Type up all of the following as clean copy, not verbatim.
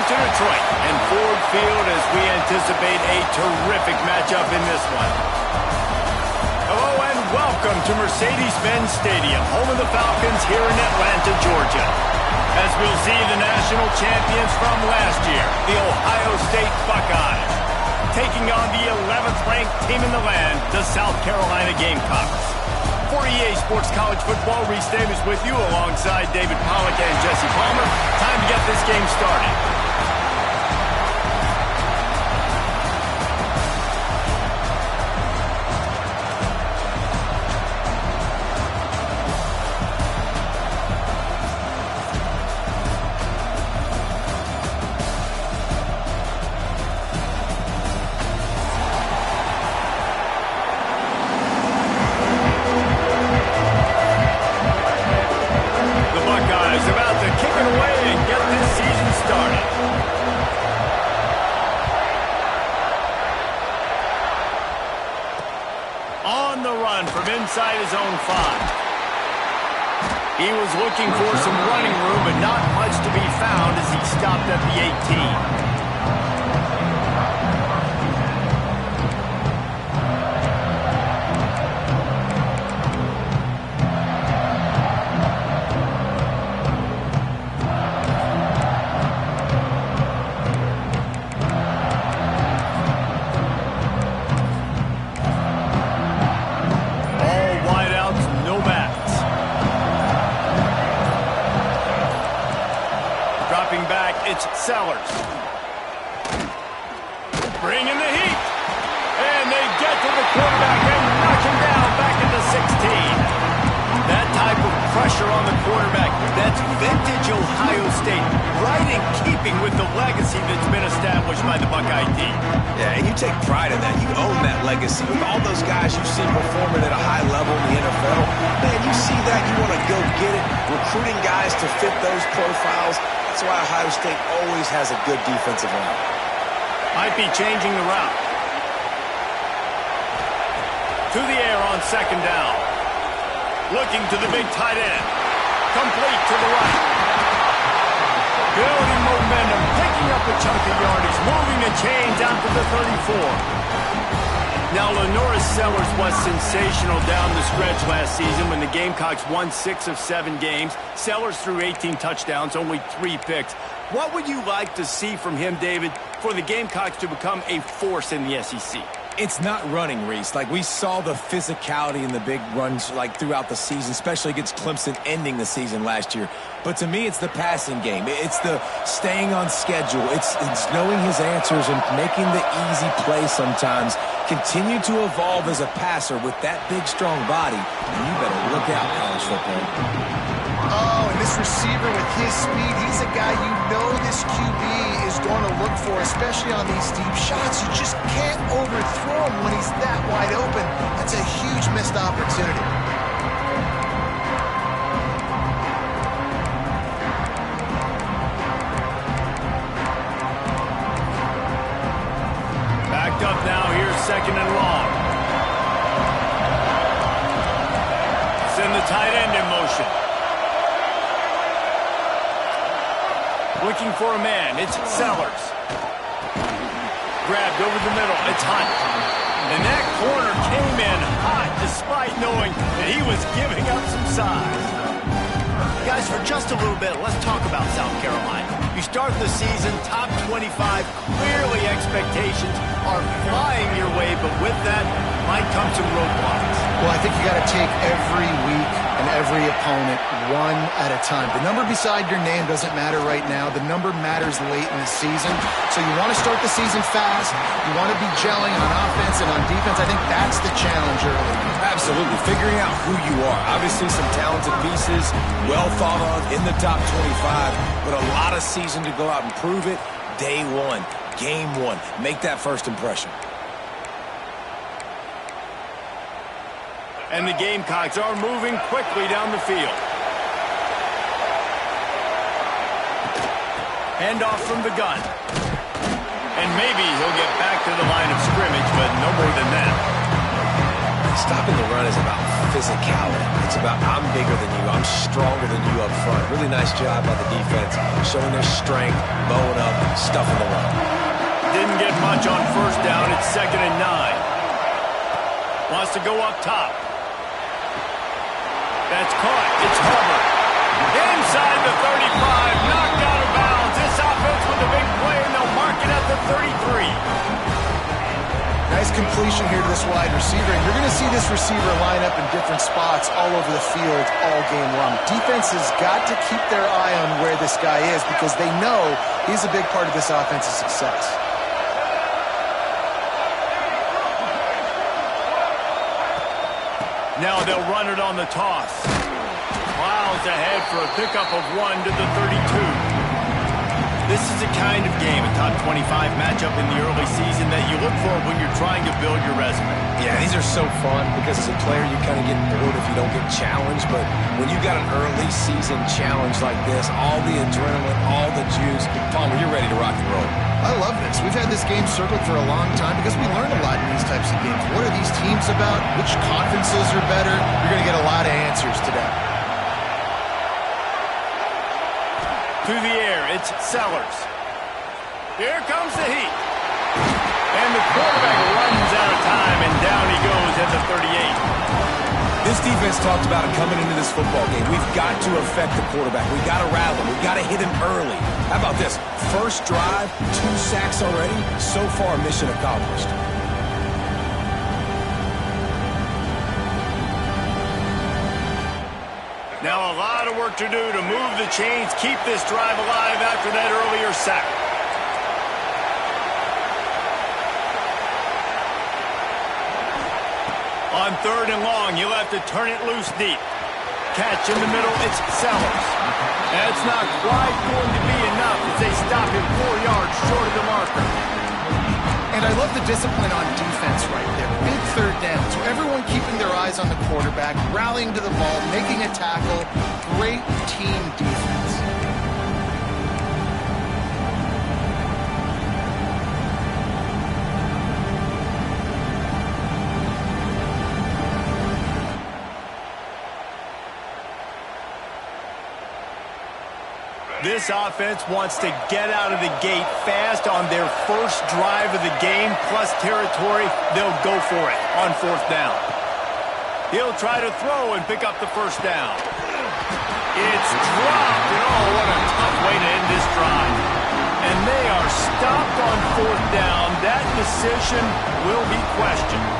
to Detroit and Ford Field as we anticipate a terrific matchup in this one. Hello and welcome to Mercedes-Benz Stadium, home of the Falcons here in Atlanta, Georgia. As we'll see the national champions from last year, the Ohio State Buckeyes, taking on the 11th ranked team in the land, the South Carolina Gamecocks. For EA Sports College Football, Reese Davis with you alongside David Pollack and Jesse Palmer. Time to get this game started. On the run from inside his own 5. He was looking for some running room, but not much to be found as he stopped at the 18. It's Sellers. Bringing the heat. And they get to the quarterback and knock him down back into 16. That type of pressure on the quarterback, that's vintage Ohio State, right in keeping with the legacy that's been established by the Buckeye team. Yeah, and you take pride in that. You own that legacy. With all those guys you've seen performing at a high level in the NFL, man, you see that, you want to go get it, recruiting guys to fit those profiles. That's why Ohio State always has a good defensive line. Might be changing the route. To the air on second down. Looking to the big tight end. Complete to the right. Building momentum, picking up a chunk of yardage, moving the chains out to the 34. Now, Lenoris Sellers was sensational down the stretch last season when the Gamecocks won 6 of 7 games. Sellers threw 18 touchdowns, only 3 picks. What would you like to see from him, David, for the Gamecocks to become a force in the SEC? It's not running, Reese. Like, we saw the physicality in the big runs, like, throughout the season, especially against Clemson ending the season last year. But to me, it's the passing game. It's the staying on schedule. It's knowing his answers and making the easy play sometimes. Continue to evolve as a passer with that big, strong body. And you better look out, college football. Oh, and this receiver with his speed, he's a guy you know this QB is going to look for, especially on these deep shots. You just can't overthrow him when he's that wide open. That's a huge missed opportunity. Backed up now, here's second and long. Send the tight end in motion. Looking for a man, it's Sellers. Grabbed over the middle, it's Hunt. And that corner came in hot despite knowing that he was giving up some size. Guys, for just a little bit, let's talk about South Carolina. You start the season top 25, clearly expectations are flying your way, but with that might come some roadblocks. Well, I think you got to take every week and every opponent one at a time. The number beside your name doesn't matter right now. The number matters late in the season. So you want to start the season fast. You want to be gelling on offense and on defense. I think that's the challenge early. Absolutely. Figuring out who you are. Obviously some talented pieces, well thought of in the top 25, but a lot of season to go out and prove it. Day one, game one. Make that first impression. And the Gamecocks are moving quickly down the field. Handoff from the gun. And maybe he'll get back to the line of scrimmage, but no more than that. Stopping the run is about physicality. It's about I'm bigger than you, I'm stronger than you up front. Really nice job by the defense, showing their strength, bowing up, stuffing the run. Didn't get much on first down. It's 2nd and 9. Wants to go up top. That's caught. It's Hubbard. Inside the 35. Knocked out of bounds. This offense with a big play, and they'll mark it at the 33. Nice completion here to this wide receiver, and you're going to see this receiver line up in different spots all over the field all game long. Defense has got to keep their eye on where this guy is because they know he's a big part of this offense's success. Now they'll run it on the toss. Miles ahead for a pickup of 1 to the 32. This is the kind of game, a top 25 matchup in the early season that you look for when you're trying to build your resume. Yeah, these are so fun because as a player you kind of get bored if you don't get challenged, but when you got an early season challenge like this, all the adrenaline, all the juice, Palmer, you're ready to rock and roll. I love this. We've had this game circled for a long time because we learn a lot in these types of games. What are these teams about? Which conferences are better? You're going to get a lot of answers today. To the air, it's Sellers. Here comes the heat. And the quarterback runs out of time, and down he goes at the 38. This defense talked about it coming into this football game. We've got to affect the quarterback. We've got to rattle him. We've got to hit him early. How about this? First drive, 2 sacks already. So far, mission accomplished. Now a lot of work to do to move the chains, keep this drive alive after that earlier sack. On 3rd and long, you'll have to turn it loose deep. Catch in the middle, it's Sellers. That's not quite going to be enough as they stop him 4 yards short of the marker. And I love the discipline on defense right there. Big 3rd down. So everyone keeping their eyes on the quarterback, rallying to the ball, making a tackle. Great team defense. This offense wants to get out of the gate fast on their first drive of the game, plus territory. They'll go for it on 4th down. He'll try to throw and pick up the 1st down. It's dropped, and oh, what a tough way to end this drive. And they are stopped on 4th down. That decision will be questioned.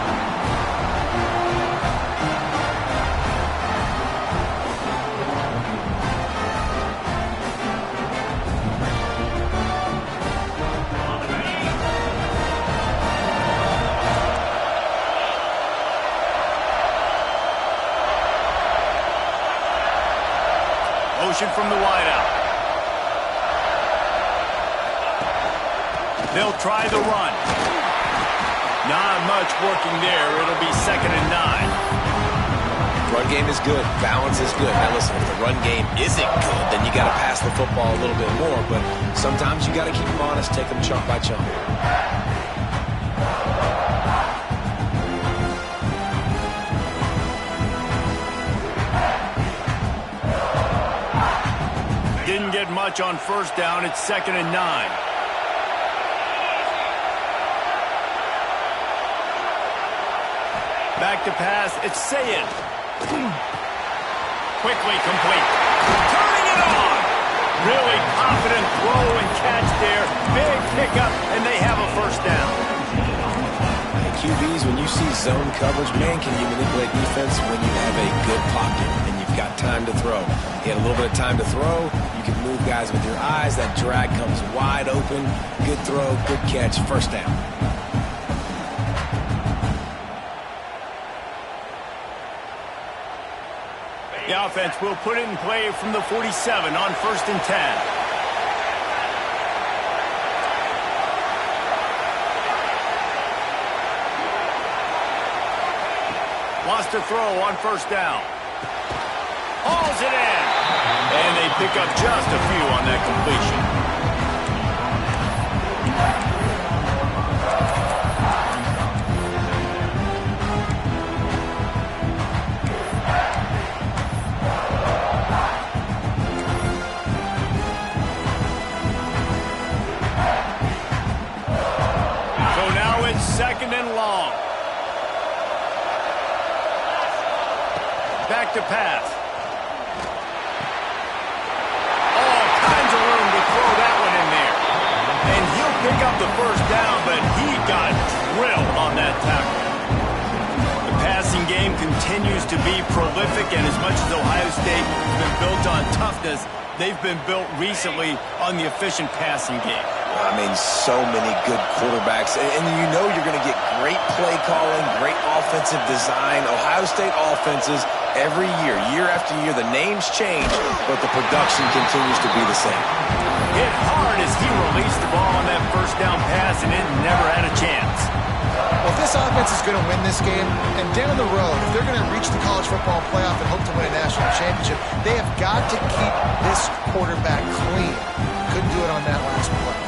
From the wideout. They'll try the run. Not much working there. It'll be 2nd and 9. Run game is good. Balance is good. Now listen, if the run game isn't good, then you got to pass the football a little bit more. But sometimes you got to keep them honest, take them chunk by chunk. Didn't get much on 1st down. It's 2nd and 9. Back to pass. It's Sayin. Quickly complete. Turning it on. Really confident throw and catch there. Big pickup, and they have a 1st down. QBs, when you see zone coverage, man, can you manipulate defense when you have a good pocket and you've got time to throw. You had a little bit of time to throw. You can move guys with your eyes. That drag comes wide open. Good throw, good catch, 1st down. The offense will put it in play from the 47 on 1st and 10. Wants to throw on 1st down. Hauls it in. And they pick up just a few on that completion. second and long. Back to pass. All kinds of room to throw that one in there. And he'll pick up the first down, but he got drilled on that tackle. The passing game continues to be prolific, and as much as Ohio State has been built on toughness, they've been built recently on the efficient passing game. I mean, so many good quarterbacks. And you know you're going to get great play calling, great offensive design. Ohio State offenses, every year after year, the names change, but the production continues to be the same. Hit hard as he released the ball on that first down pass, and it never had a chance. Well, if this offense is going to win this game, and down the road, if they're going to reach the college football playoff and hope to win a national championship, they have got to keep this quarterback clean. Couldn't do it on that last play.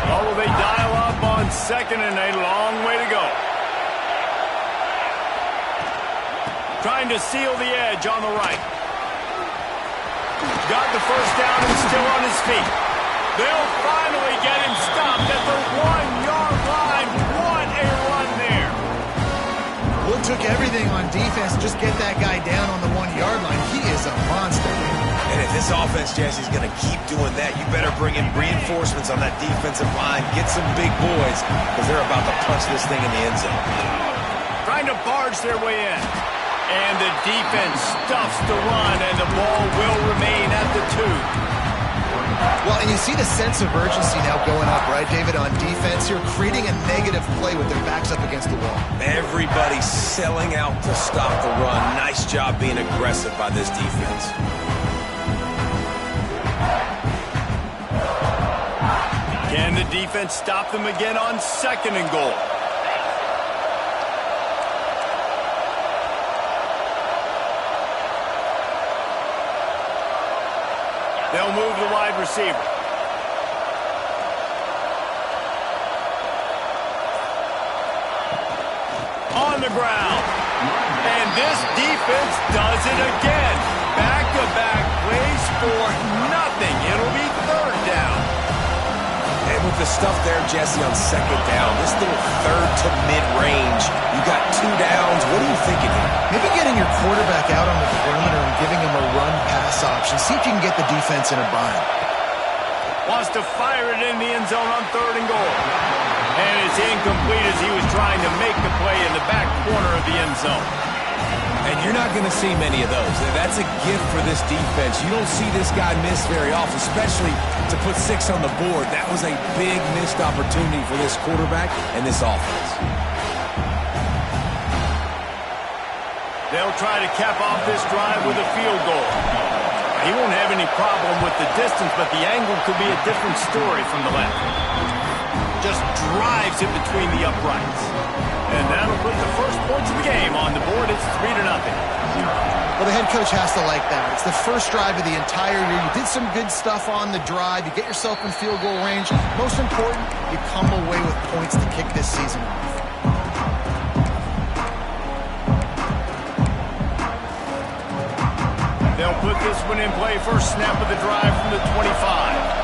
Oh, will they dial up on second and a long way to go. Trying to seal the edge on the right. Got the first down and still on his feet. They'll finally get him stopped at the 1-yard line. What a run there. Well, it took everything on defense to just get that guy down on the 1-yard line. He is a monster. And if this offense, Jesse's going to keep doing that, you better bring in reinforcements on that defensive line. Get some big boys, because they're about to punch this thing in the end zone. Trying to barge their way in. And the defense stuffs the run, and the ball will remain at the 2. Well, and you see the sense of urgency now going up, right, David, on defense. You're creating a negative play with their backs up against the wall. Everybody's selling out to stop the run. Nice job being aggressive by this defense. Can the defense stop them again on second and goal? They'll move the wide receiver. On the ground. And this defense does it again. Back-to-back plays for nothing. It'll be third down. And with the stuff there, Jesse, on second down, this little third to mid-range, you got 2 downs. What are you thinking here? Maybe getting your quarterback out on the perimeter and giving him a run-pass option. See if you can get the defense in a bind. Wants to fire it in the end zone on third and goal. And it's incomplete as he was trying to make the play in the back corner of the end zone. And you're not going to see many of those. That's a gift for this defense. You don't see this guy miss very often, especially to put 6 on the board. That was a big missed opportunity for this quarterback and this offense. They'll try to cap off this drive with a field goal. He won't have any problem with the distance, but the angle could be a different story from the left. Just drives it between the uprights. And that'll put the first points of the game on the board. It's 3-0. Well, the head coach has to like that. It's the first drive of the entire year. You did some good stuff on the drive. You get yourself in field goal range. Most important, you come away with points to kick this season off. They'll put this one in play. First snap of the drive from the 25.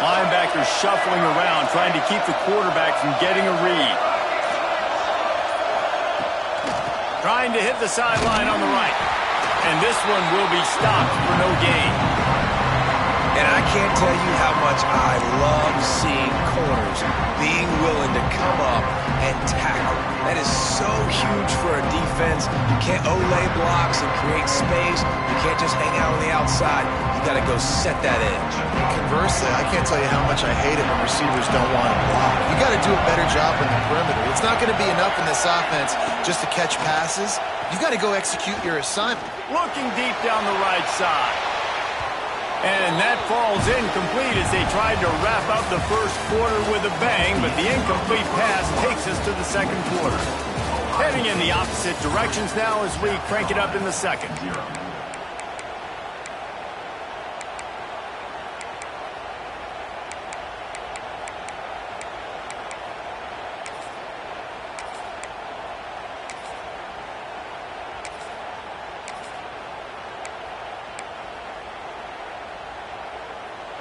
Linebackers shuffling around, trying to keep the quarterback from getting a read. Trying to hit the sideline on the right. And this one will be stopped for no gain. And I can't tell you how much I love seeing corners being willing to come up and tackle. That is so huge for a defense. You can't olay blocks and create space. You can't just hang out on the outside. You got to go set that edge. Conversely, I can't tell you how much I hate it when receivers don't want to block. You got to do a better job on the perimeter. It's not going to be enough in this offense just to catch passes. You got to go execute your assignment. Looking deep down the right side. And that falls incomplete as they tried to wrap up the first quarter with a bang, but the incomplete pass takes us to the second quarter. Heading in the opposite directions now as we crank it up in the second.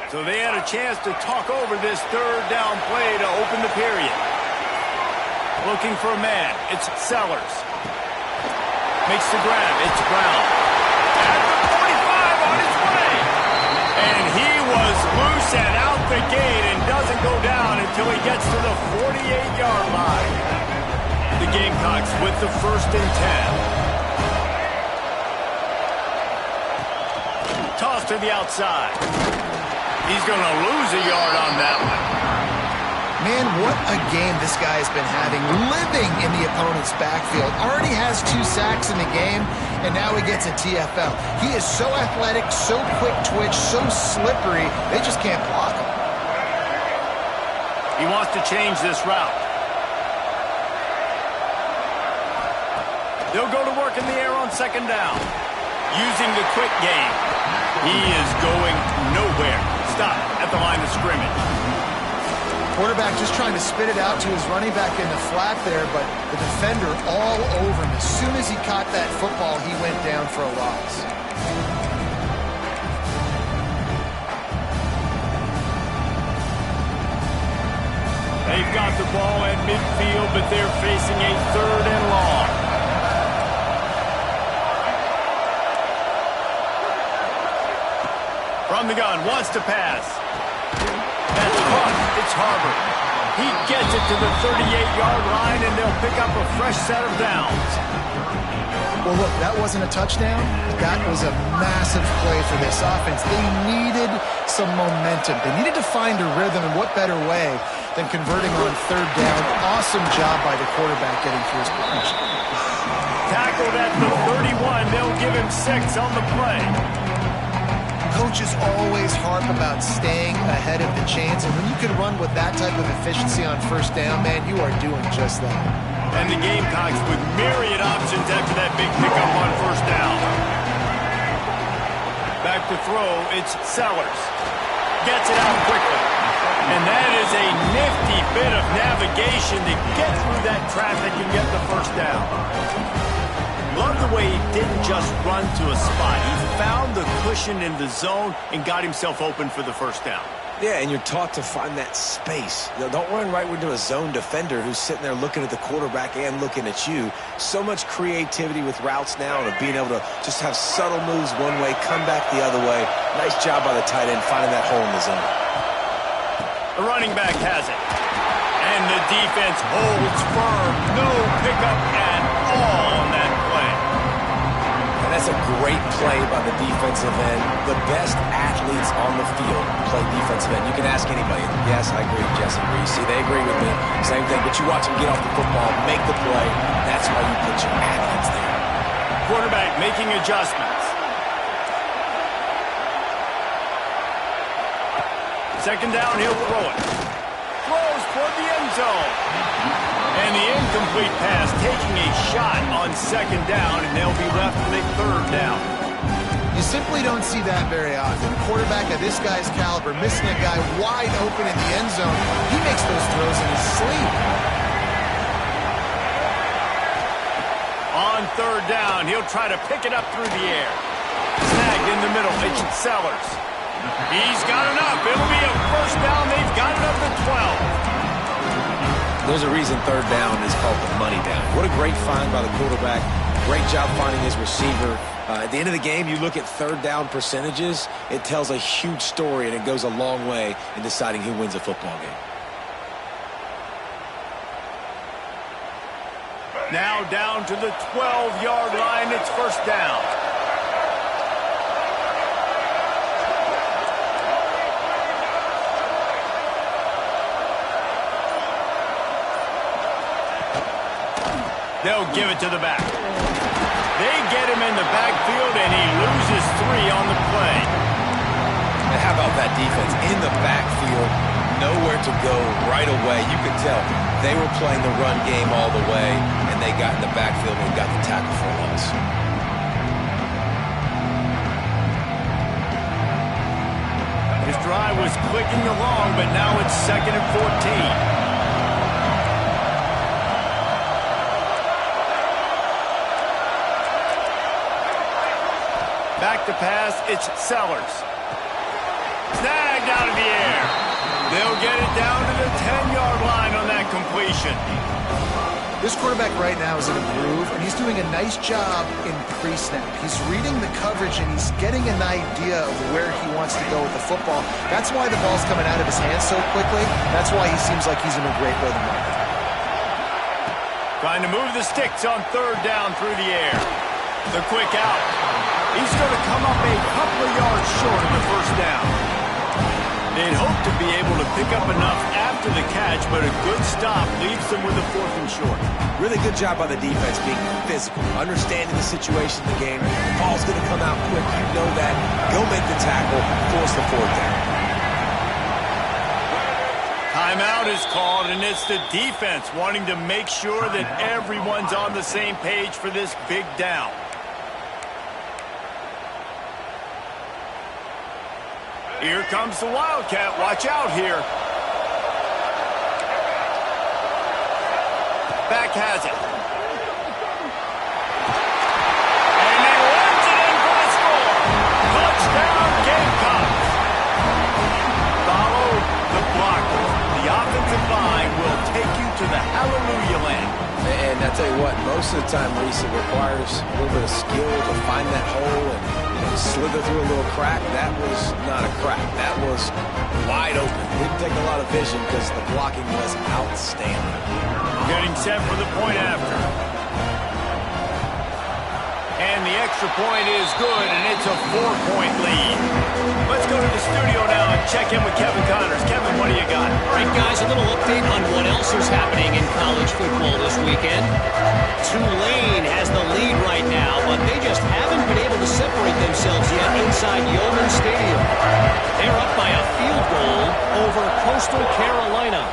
So they had a chance to talk over this third down play to open the period. Looking for a man. It's Sellers. Makes the grab. It's Brown. At the 45 on his way. And he was loose and out the gate and doesn't go down until he gets to the 48-yard line. The Gamecocks with the 1st and 10. Toss to the outside. He's going to lose a yard on that one. Man, what a game this guy has been having, living in the opponent's backfield. Already has 2 sacks in the game, and now he gets a TFL. He is so athletic, so quick twitch, so slippery, they just can't block him. He wants to change this route. They'll go to work in the air on 2nd down. Using the quick game. He is going nowhere. Stop at the line of scrimmage. Quarterback just trying to spit it out to his running back in the flat there, but the defender all over him. As soon as he caught that football, he went down for a loss. They've got the ball at midfield, but they're facing a 3rd and long. From the gun, wants to pass. That's caught. It's Harvard. He gets it to the 38-yard line, and they'll pick up a fresh set of downs. Well, look, that wasn't a touchdown. That was a massive play for this offense. They needed some momentum. They needed to find a rhythm, and what better way than converting on 3rd down. Awesome job by the quarterback getting through his progression. Tackled at the 31. They'll give him 6 on the play. Coaches always harp about staying ahead of the chains, and when you can run with that type of efficiency on 1st down, man, you are doing just that. And the Gamecocks with myriad options after that big pickup on 1st down. Back to throw, it's Sellers. Gets it out quickly. And that is a nifty bit of navigation to get through that traffic and get the 1st down. Love the way he didn't just run to a spot. He found the cushion in the zone and got himself open for the 1st down. Yeah, and you're taught to find that space. Don't run right into a zone defender who's sitting there looking at the quarterback and looking at you. So much creativity with routes now and being able to just have subtle moves one way, come back the other way. Nice job by the tight end finding that hole in the zone. The running back has it. And the defense holds firm. No pickup at all on that play. And that's a great play by the defensive end. The best athletes on the field play defensive end. You can ask anybody. Yes, I agree, Jesse Reese. See, they agree with me. Same thing. But you watch them get off the football, make the play. That's why you put your athletes there. Quarterback making adjustments. 2nd down, he'll throw it. Throws toward the end zone. And the incomplete pass taking a shot on 2nd down, and they'll be left with a 3rd down. You simply don't see that very often. A quarterback of this guy's caliber missing a guy wide open in the end zone. He makes those throws in his sleep. On 3rd down, he'll try to pick it up through the air. Snagged in the middle, it's Sellers. He's got enough. It'll be a 1st down. They've got it up to 12. There's a reason 3rd down is called the money down. What a great find by the quarterback. Great job finding his receiver. At the end of the game, you look at 3rd down percentages. It tells a huge story, and it goes a long way in deciding who wins a football game. Now down to the 12-yard line. It's 1st down. They'll give it to the back. They get him in the backfield, and he loses 3 on the play. And how about that defense? In the backfield, nowhere to go right away. You could tell they were playing the run game all the way, and they got in the backfield and got the tackle for a loss. His drive was clicking along, but now it's 2nd and 14. Back to pass, it's Sellers. Snagged out of the air. They'll get it down to the 10-yard line on that completion. This quarterback right now is in a groove, and he's doing a nice job in pre-snap. He's reading the coverage, and he's getting an idea of where he wants to go with the football. That's why the ball's coming out of his hands so quickly. That's why he seems like he's in a great rhythm right now. Trying to move the sticks on third down through the air. The quick out. He's going to come up a couple of yards short of the first down. They'd hope to be able to pick up enough after the catch, but a good stop leaves them with a 4th and short. Really good job by the defense being physical, understanding the situation in the game. The ball's going to come out quick. You know that. Go make the tackle, force the 4th down. Timeout is called, and it's the defense wanting to make sure that everyone's on the same page for this big down. Here comes the Wildcat. Watch out here. Back has it. And he runs it in for the score. Touchdown, Gamecocks. Follow the block. The offensive line will take you to the hallelujah land. And I tell you what, most of the time, Reese, it requires a little bit of skill to find that hole and slither through a little crack. That was not a crack. That was wide open. Didn't take a lot of vision because the blocking was outstanding. Getting set for the point after. And the extra point is good, and it's a 4-point lead. Let's go to the studio now and check in with Kevin Connors. Kevin, what do you got? All right, guys, a little update on what else is happening in college football this weekend. Tulane has the lead right now, but they just haven't been able to separate themselves yet inside Yeoman Stadium. They're up by a field goal over Coastal Carolina.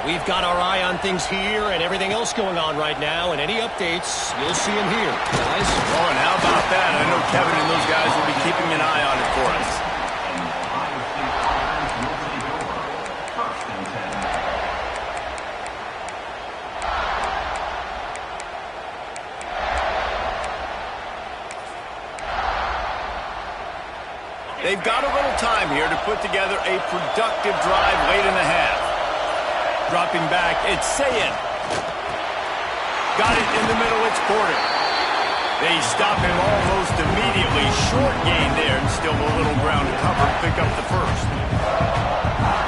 We've got our eye on things here and everything else going on right now, and any updates, you'll see them here, guys. Oh, and how about that? I know Kevin and those guys will be keeping an eye on it for us. They've got a little time here to put together a productive drive late in the half. Dropping back, it's Sayin. Got it in the middle, it's Porter. They stop him almost immediately. Short gain there, and still a little ground to cover to pick up the first.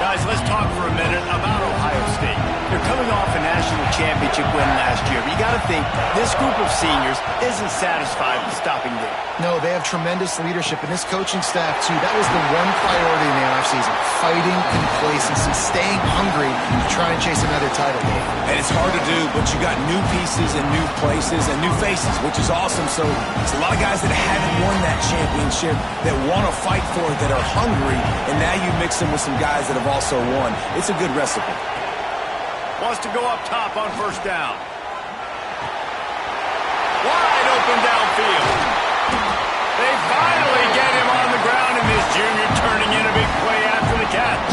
Guys, let's talk for a minute about Ohio State. They're coming off a national championship win last year, but you got to think this group of seniors isn't satisfied with stopping there. No, they have tremendous leadership, and this coaching staff, too. That was the one priority in the offseason, fighting complacency, staying hungry to try and chase another title game. And it's hard to do, but you got new pieces and new places and new faces, which is awesome. So it's a lot of guys that haven't won that championship that want to fight for it, that are hungry, and now you mix them with some guys that have also won. It's a good recipe. Wants to go up top on first down. Wide open downfield. They finally get him on the ground, and this junior turning in a big play after the catch.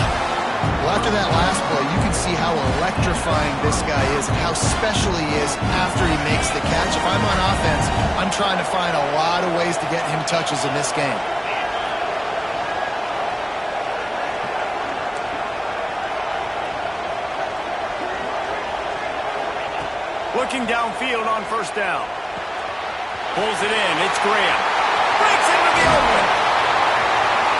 Well, after that last play, you can see how electrifying this guy is and how special he is after he makes the catch. If I'm on offense, I'm trying to find a lot of ways to get him touches in this game. Looking downfield on first down. Pulls it in. It's Graham. Breaks into the open.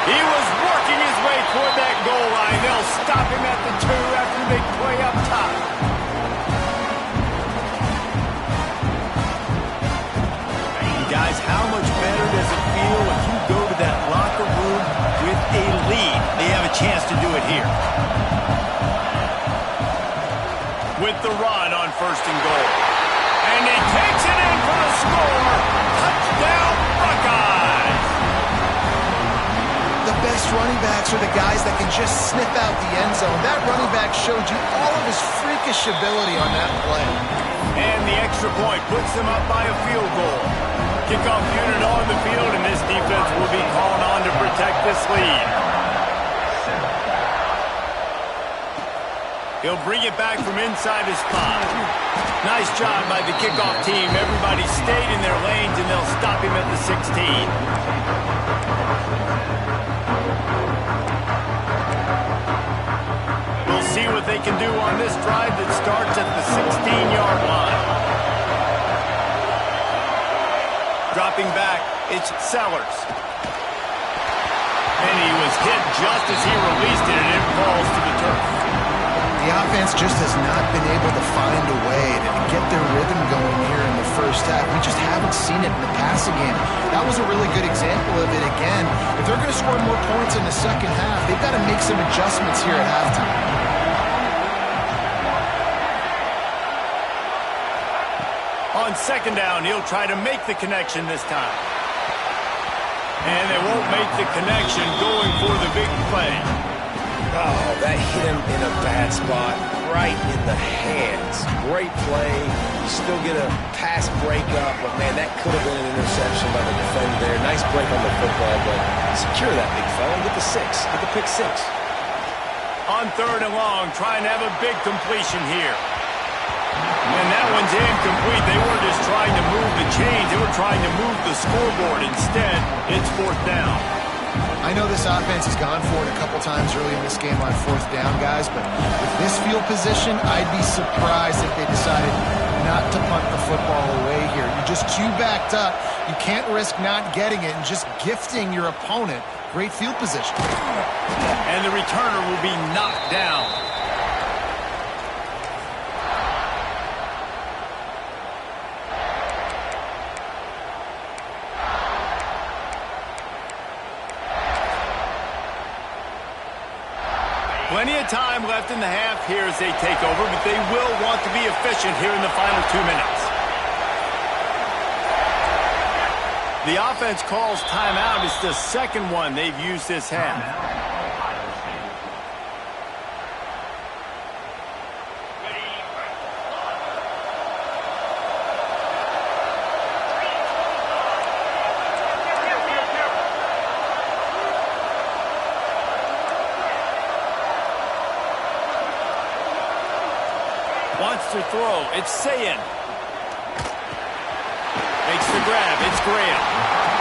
He was working his way toward that goal line. They'll stop him at the 2 after they play up top. Guys, how much better does it feel if you go to that locker room with a lead? They have a chance to do it here. With the run on first and goal. And he takes it in for the score. Touchdown, Buckeyes! The best running backs are the guys that can just sniff out the end zone. That running back showed you all of his freakish ability on that play. And the extra point puts them up by a field goal. Kickoff unit on the field, and this defense will be called on to protect this lead. He'll bring it back from inside his spot. Nice job by the kickoff team. Everybody stayed in their lanes, and they'll stop him at the 16. they can do on this drive that starts at the 16-yard line. Dropping back, it's Sellers. And he was hit just as he released it, and it falls to the turf. The offense just has not been able to find a way to get their rhythm going here in the first half. We just haven't seen it in the passing game. That was a really good example of it again. If they're going to score more points in the second half, they've got to make some adjustments here at halftime. On second down, he'll try to make the connection this time. And they won't make the connection going for the big play. Oh, that hit him in a bad spot, right in the hands. Great play. You still get a pass breakup, but, man, that could have been an interception by the defender there. Nice break on the football, but secure that big fella. Get the pick six. On third and long, trying to have a big completion here. And that one's incomplete. They weren't just trying to move the chains. They were trying to move the scoreboard. Instead, it's fourth down. I know this offense has gone for it a couple times early in this game on fourth down, guys, but with this field position, I'd be surprised if they decided not to punt the football away here. You're just too backed up. You can't risk not getting it and just gifting your opponent great field position. And the returner will be knocked down. Plenty of time left in the half here as they take over, but they will want to be efficient here in the final 2 minutes. The offense calls timeout. It's the second one they've used this half. Wants to throw. It's Sayin. Makes the grab. It's Graham.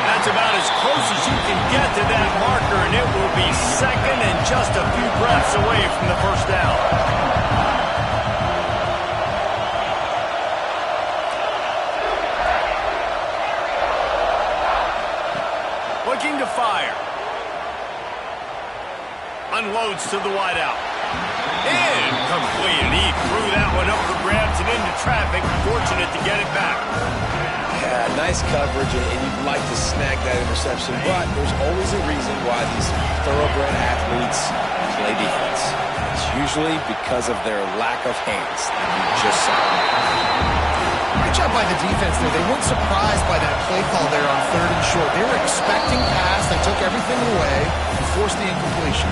That's about as close as you can get to that marker, and it will be second and just a few breaths away from the first down. Looking to fire. Unloads to the wideout. Incomplete. He threw that one up for grabs and into traffic. Fortunate to get it back. Yeah, nice coverage, and you'd like to snag that interception, but there's always a reason why these thoroughbred athletes play defense. It's usually because of their lack of hands that you just saw. Great job by the defense there. They weren't surprised by that play call there on third and short. They were expecting pass. They took everything away and forced the incompletion.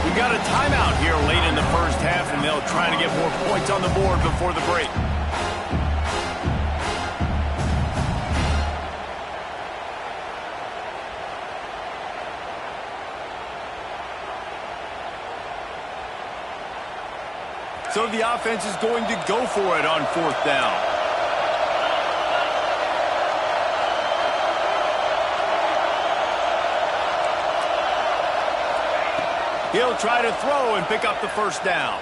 We got a timeout here late in the first half, and they'll try to get more points on the board before the break. So the offense is going to go for it on fourth down. He'll try to throw and pick up the first down.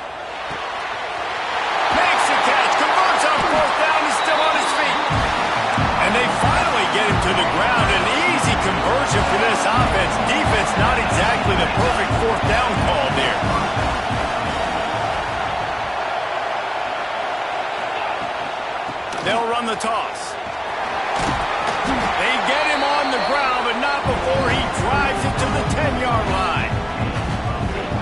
Makes the catch, converts on fourth down, he's still on his feet. And they finally get him to the ground. An easy conversion for this offense. Defense not exactly the perfect fourth down call there. They'll run the toss. They get him on the ground, but not before he drives it to the 10-yard line.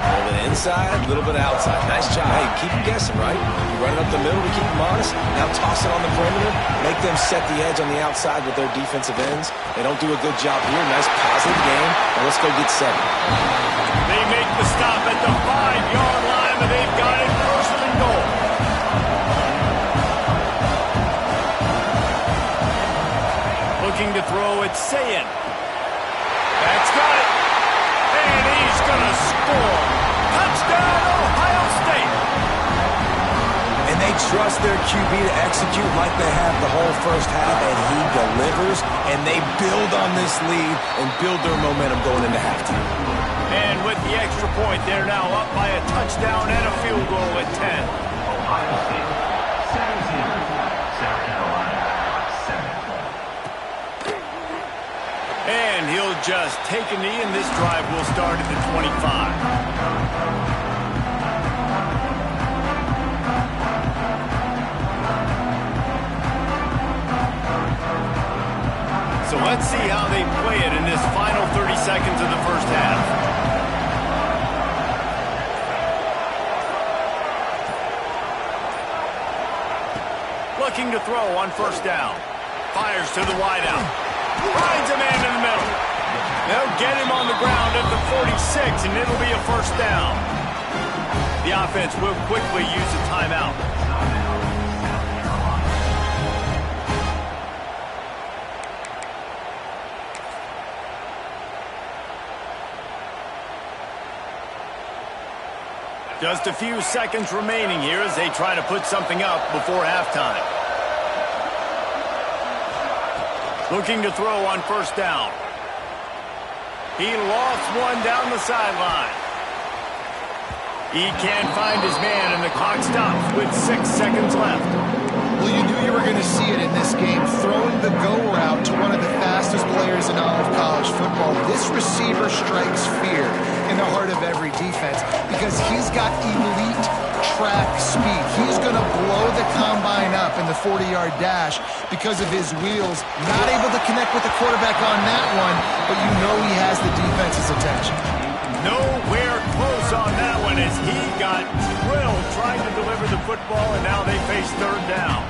A little bit inside, a little bit outside. Nice job. Hey, keep them guessing, right? You run it up the middle to keep them honest. Now toss it on the perimeter. Make them set the edge on the outside with their defensive ends. They don't do a good job here. Nice positive game. And let's go get 7. They make the stop at the 5-yard line, but they've got it first and goal. Looking to throw, it's Sayin. That's got it. And he's going to score. Touchdown, Ohio State. And they trust their QB to execute like they have the whole first half, and he delivers, and they build on this lead and build their momentum going into halftime. And with the extra point, they're now up by a touchdown and a field goal at 10. Ohio State 17, South Carolina 7. And he'll just take a knee, and this drive will start at the 25. So let's see how they play it in this final 30 seconds of the first half. Looking to throw on first down. Fires to the wideout. Finds a man in the middle. They'll get him on the ground at the 46, and it'll be a first down. The offense will quickly use a timeout. Just a few seconds remaining here as they try to put something up before halftime. Looking to throw on first down. He lost one down the sideline. He can't find his man, and the clock stops with 6 seconds left. Well, you knew you were going to see it in this game. Throwing the go route to one of the fastest players in all of college football. This receiver strikes fear in the heart of every defense because he's got elite track speed. He's going to blow the combine up in the 40-yard dash because of his wheels. Not able to connect with the quarterback on that one, but you know he has the defense's attention. Nowhere close on that one as he got drilled trying to deliver the football, and now they face third down.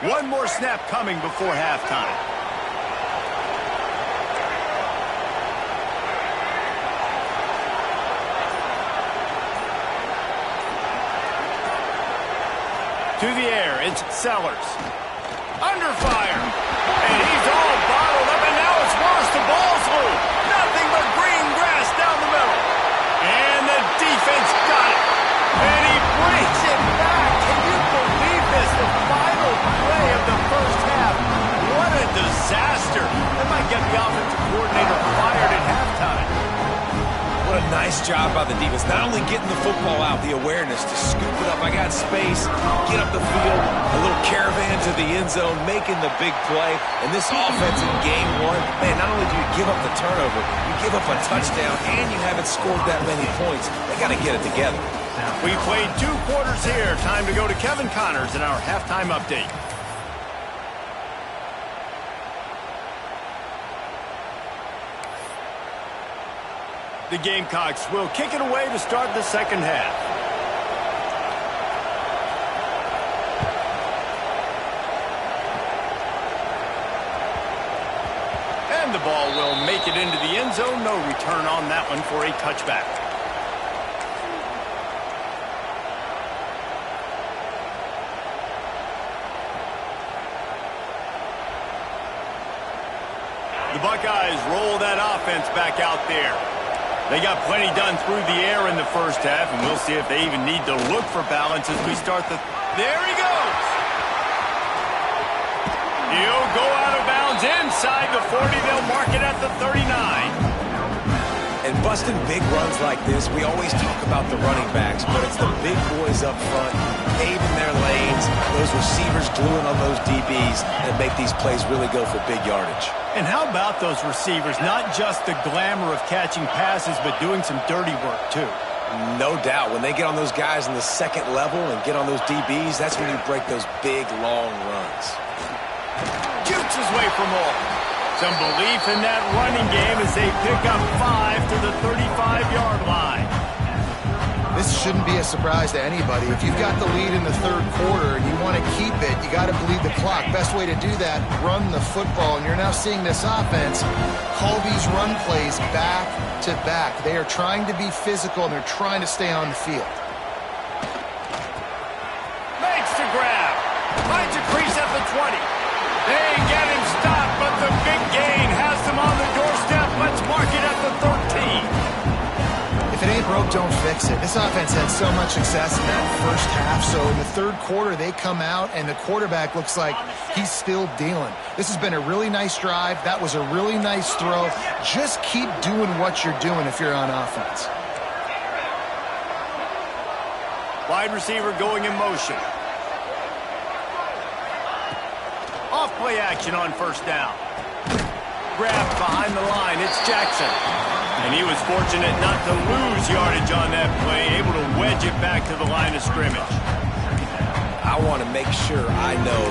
One more snap coming before halftime. To the air, it's Sellers. Under fire. And he's all bottled up, and now it's worse. The ball's loose. Nothing but green grass down the middle. And the defense got it. And he brings it back. Can you believe this? The final play of the first half. What a disaster. That might get the offensive coordinator fired at halftime. What a nice job by the defense. Not only getting the football out, the awareness to scoop it up. I got space, get up the field, a little caravan to the end zone, making the big play. And this offense in game one, man, not only do you give up the turnover, you give up a touchdown, and you haven't scored that many points. They got to get it together. We played 2 quarters here. Time to go to Kevin Connors in our halftime update. The Gamecocks will kick it away to start the second half. And the ball will make it into the end zone. No return on that one for a touchback. The Buckeyes roll that offense back out there. They got plenty done through the air in the first half, and we'll see if they even need to look for balance as we start the... There he goes! He'll go out of bounds inside the 40. They'll mark it at the 39. And busting big runs like this, we always talk about the running backs, but it's the big boys up front, paving their lanes, those receivers gluing on those DBs that make these plays really go for big yardage. And how about those receivers? Not just the glamour of catching passes, but doing some dirty work, too. No doubt. When they get on those guys in the second level and get on those DBs, that's when you break those big, long runs. Jukes his way for more. Some belief in that running game as they pick up 5 to the 35-yard line. This shouldn't be a surprise to anybody. If you've got the lead in the third quarter and you want to keep it, you got to bleed the clock. Best way to do that, run the football. And you're now seeing this offense call these run plays back to back. They are trying to be physical, and they're trying to stay on the field. Makes the grab. Finds a crease at the 20. They get him stopped, but the big gain has them on the doorstep. Let's mark it at the 13. broke, don't fix it. This offense had so much success in that first half, so in the third quarter they come out and the quarterback looks like he's still dealing. This has been a really nice drive. That was a really nice throw. Just keep doing what you're doing if you're on offense. Wide receiver going in motion. Off play action on first down. Grabbed behind the line. It's Jackson. And he was fortunate not to lose yardage on that play, able to wedge it back to the line of scrimmage. I want to make sure I know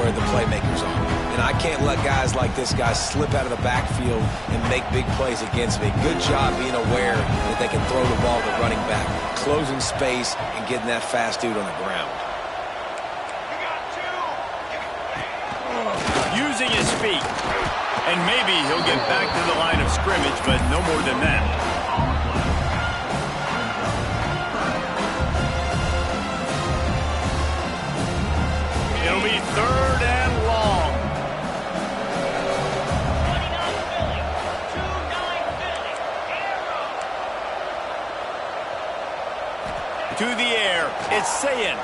where the playmakers are. And I can't let guys like this guy slip out of the backfield and make big plays against me. Good job being aware that they can throw the ball to the running back, closing space and getting that fast dude on the ground. Using his feet. And maybe he'll get back to the line of scrimmage, but no more than that. It'll be third and long. To the air. It's Sayin.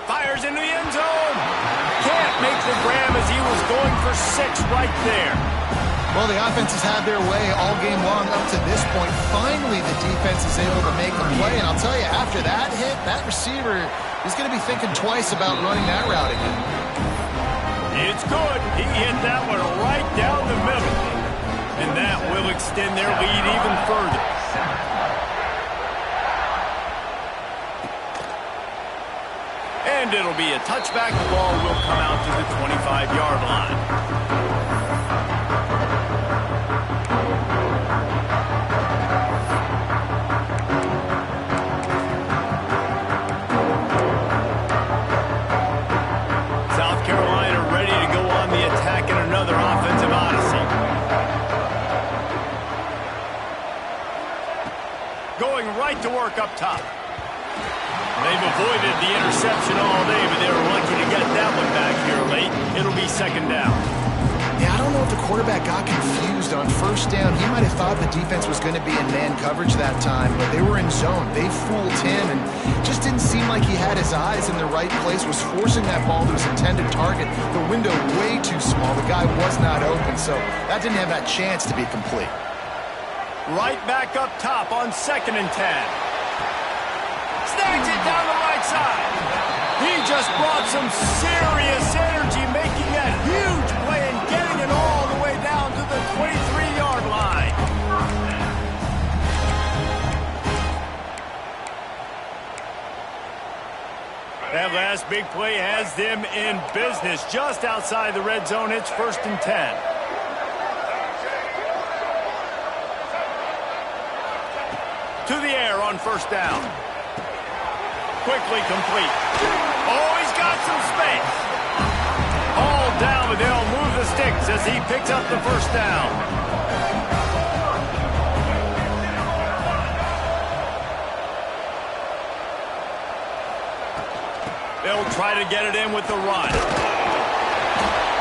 Fires into the end zone. Can't make the grab as he was going for 6 right there. Well, the offense has had their way all game long up to this point. Finally, the defense is able to make a play. And I'll tell you, after that hit, that receiver is going to be thinking twice about running that route again. It's good. He hit that one right down the middle. And that will extend their lead even further. And it'll be a touchback. The ball will come out to the 25-yard line. Right to work up top. They've avoided the interception all day, but they were lucky to get that one back here late. It'll be second down. Yeah, I don't know if the quarterback got confused on first down. He might have thought the defense was going to be in man coverage that time, but they were in zone. They fooled him and just didn't seem like he had his eyes in the right place, was forcing that ball to his intended target. The window way too small. The guy was not open, so that didn't have that chance to be complete. Right back up top on 2nd and 10. Snags it down the right side. He just brought some serious energy, making that huge play and getting it all the way down to the 23-yard line. That last big play has them in business just outside the red zone. It's 1st and 10. To the air on first down. Quickly complete. Oh, he's got some space. All down, but they'll move the sticks as he picks up the first down. They'll try to get it in with the run.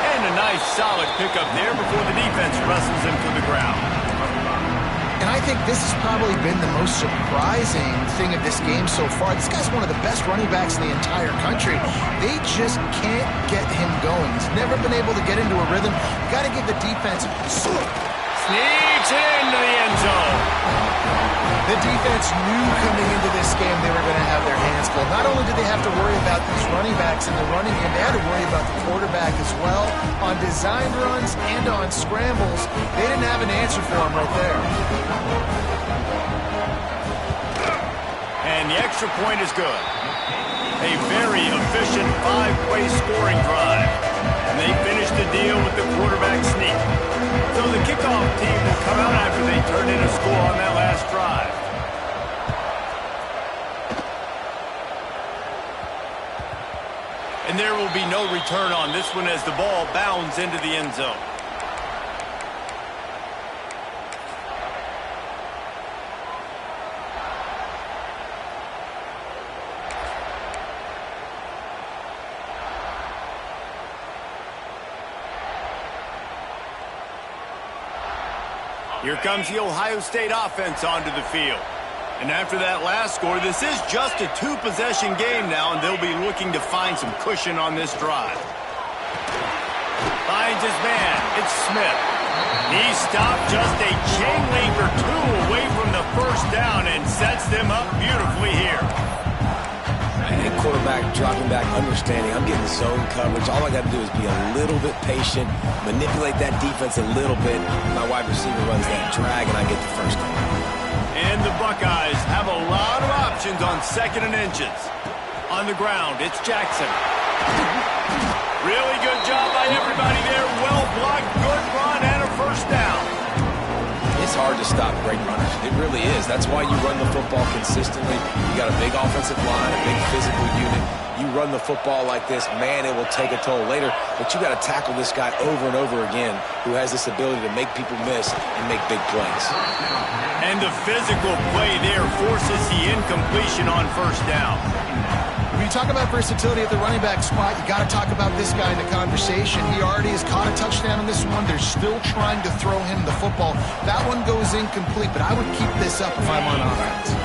And a nice solid pickup there before the defense wrestles him to the ground. And I think this has probably been the most surprising thing of this game so far. This guy's one of the best running backs in the entire country. They just can't get him going. He's never been able to get into a rhythm. You got to give the defense sneaks into the end zone. The defense knew coming into this game they were going to have their hands full. Not only did they have to worry about these running backs in the running game, they had to worry about the quarterback as well. On designed runs and on scrambles, they didn't have an answer for him right there. And the extra point is good. A very efficient 5-play scoring drive. And they finish the deal with the quarterback sneak. So the kickoff team will come out after they turn in a score on that last drive. And there will be no return on this one as the ball bounds into the end zone. Here comes the Ohio State offense onto the field. And after that last score, this is just a two-possession game now, and they'll be looking to find some cushion on this drive. Finds his man. It's Smith. He stopped just a chain link or two away from the first down and sets them up beautifully here. And quarterback dropping back, understanding I'm getting zone coverage. All I got to do is be a little bit patient, manipulate that defense a little bit. My wide receiver runs that drag, and I get the first down. And the Buckeyes have a lot of options on 2nd and inches. On the ground, it's Jackson. Really good job by everybody there. Well blocked, good run, and a first down. It's hard to stop great runners. It really is. That's why you run the football consistently. You got a big offensive line, a big physical unit. You run the football like this, man, it will take a toll later. But you got to tackle this guy over and over again who has this ability to make people miss and make big plays. And the physical play there forces the incompletion on first down. When you talk about versatility at the running back spot, you got to talk about this guy in the conversation. He already has caught a touchdown on this one. They're still trying to throw him the football. That one goes incomplete, but I would keep this up if I'm on offense.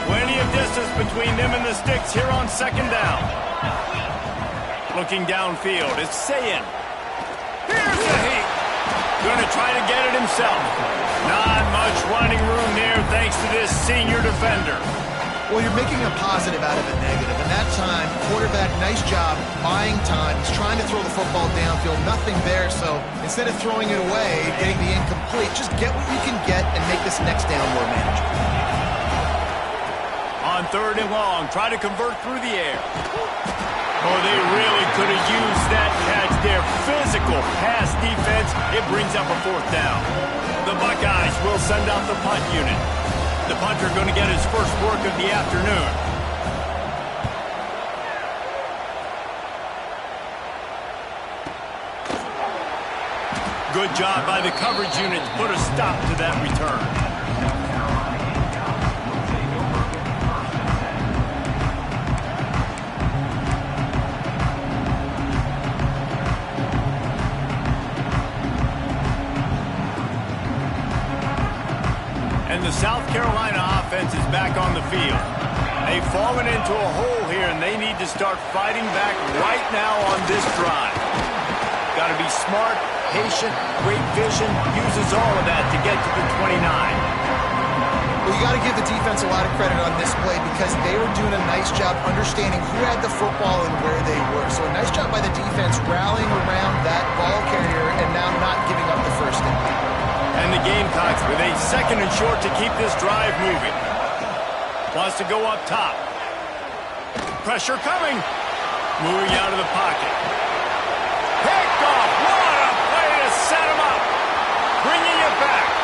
Plenty of distance between them and the sticks here on 2nd down. Looking downfield, it's Sayin. Here's the heat. Going to try to get it himself. Not much running room there thanks to this senior defender. Well, you're making a positive out of a negative. And that time, quarterback, nice job, buying time. He's trying to throw the football downfield. Nothing there, so instead of throwing it away, getting the incomplete, just get what you can get and make this next down more manageable. On 3rd and long, try to convert through the air. Oh, they really could have used that catch there. Physical pass defense. It brings up a 4th down. The Buckeyes will send out the punt unit. The punter going to get his first work of the afternoon. Good job by the coverage unit to put a stop to that return. And the South Carolina offense is back on the field. They've fallen into a hole here, and they need to start fighting back right now on this drive. Got to be smart, patient, great vision, uses all of that to get to the 29. Well, you got to give the defense a lot of credit on this play because they were doing a nice job understanding who had the football and where they were. So a nice job by the defense rallying around that ball carrier and now not giving up the first down. And the Gamecocks with a 2nd and short to keep this drive moving. Wants to go up top. Pressure coming. Moving out of the pocket. Picked off. What a play to set him up. Bringing it back.